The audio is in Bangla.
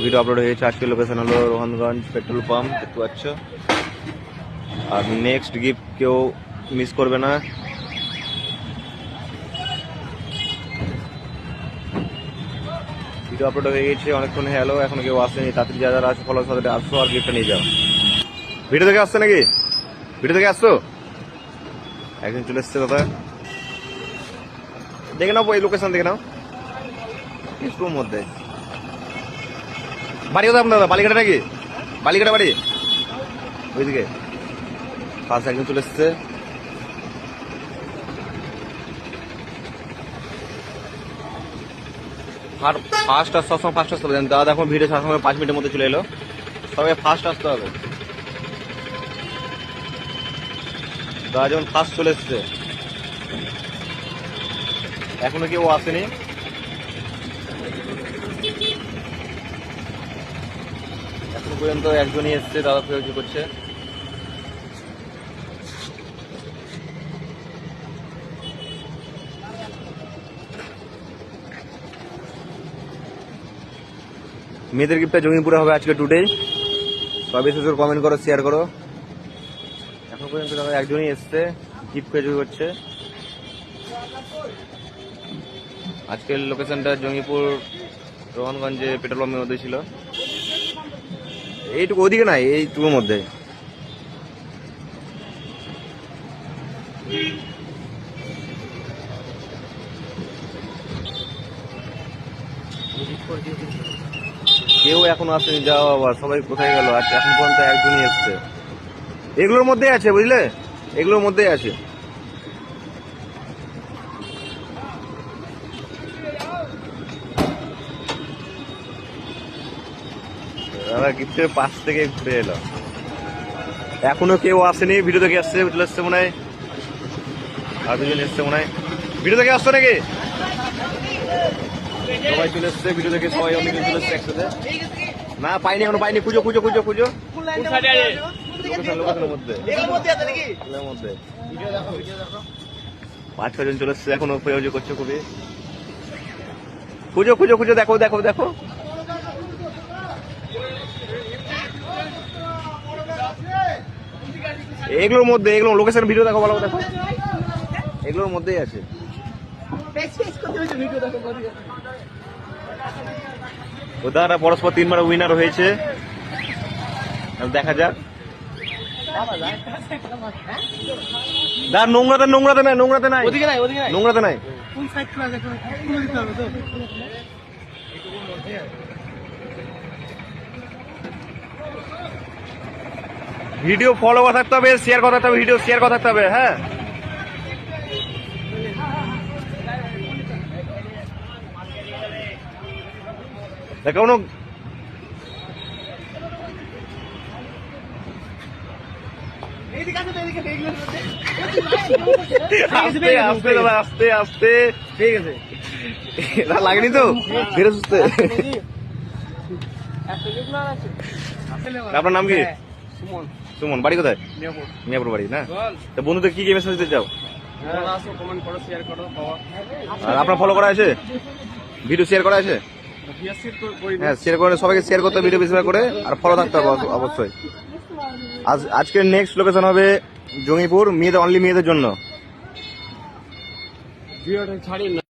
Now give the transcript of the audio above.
ভিডিও আপলোড হয়েছে। আজকের লোকেশন হলো রোহনগঞ্জ পেট্রোল পাম্প, দেখতে পাচ্ছ। আর নেক্সট গিফট কেউ মিস করবে না। ভিডিও আপলোড হয়ে গেছে অনেকক্ষণ হয়ে গেল, এখন কেউ আসেনি। তাড়াতাড়ি যারা আছে ফলো সাথে আসছো আর গিফটটা নিয়ে যাও। ভিডিও থেকে আসছে নাকি? ভিডিও থেকে আসছো? একজন চলে এসছে দাদা, দেখে নাও এই লোকেশন দেখে নাও। স্কুলের মধ্যে বাড়ি কোথায় আপনার দাদা? বালিঘাটা নাকি? বালিঘাটা বাড়ি ওইদিকে। ফার্স্ট একজন চলে এসছে। ফার্স্ট আর সবসময় ফার্স্ট আসতে হবে। দাদা এখন ভিডিও ছাড়ার সময় 5 মিনিটের মধ্যে চলে এলো। সবাই ফার্স্ট আসতে হবে। দাদা যেমন ফার্স্ট চলে এসছে, এখনো কেউ আসেনি। এখনো পর্যন্ত একজনই এসছে। দাদা কি করছে? মেয়েদের গিফটটা জঙ্গিপুরে হবে আজকে টুডে। সবাই শেষ কমেন্ট করো, শেয়ার করো। এখন পর্যন্ত দাদা একজনই এসছে, গিফট খোঁজাখুঁজি করছে। আজকের লোকেশনটা জঙ্গিপুর রোহনগঞ্জে পেট্রোল পাম্পের মধ্যে ছিল। এইটুকু ওদিকে নাই, এইটুকুর মধ্যে। কেউ এখনো আসেনি। যাও আবার সবাই কোথায় গেল? আজ এখন পর্যন্ত একজনই এসছে। এগুলোর মধ্যেই আছে, বুঝলে? এগুলোর মধ্যেই আছে। দাদা গিফটের পাশ থেকে ঘুরে এলো, এখনো কেউ আসেনি। ভিডিও থেকে আসছে, চলে এসছে মনে হয়। আর দুজন এসছে মনে হয়। ভিডিও থেকে আসছো নাকি? সবাই চলে এসছে ভিডিও থেকে, সবাই অনেকজন চলে এসছে একসাথে। না পাইনি, এখনো পাইনি। খুঁজো খুঁজো খুঁজো খুঁজো লোকেশনের মধ্যে। 5-6 জন চলে এসছে, এখনো খোঁজাখুঁজি করছে খুবই। খুঁজো খুঁজো খুঁজো, দেখো দেখো দেখো। এগুলোর মধ্যে, এগুলো লোকেশন ভিডিও দেখো, ভালো দেখো। এগুলোর মধ্যেই আছে। ওদারা পরস্পর 3বার উইনার হয়েছে। দেখা যাক। নোংরাতে নোংরাতে নাই, নোংরাতে নাই, নোংরাতে নাই। ভিডিও ফলো করা থাকতে হবে, শেয়ার করা থাকতে হবে, ভিডিও শেয়ার করা থাকতে হবে। হ্যাঁ, কোনো আস্তে আস্তে দাদা, আস্তে আস্তে। ঠিক আছে, লাগেনি তো? ধীরে সুস্থে। আপনার নাম কি? সুমন। বাড়ি কোথায়? মিয়াপুর বাড়ি না? তা বন্ধুদের কি মেসেজ দিতে চাও? আর আপনার ফলো করা আছে? ভিডিও শেয়ার করা আছে? হ্যাঁ, শেয়ার করে সবাইকে শেয়ার করতে, ভিডিও বেশি করে। আর ফলো থাকতে হবে অবশ্যই। আজকের নেক্সট লোকেশন হবে জঙ্গিপুর, মেয়েদের, অনলি মেয়েদের জন্য।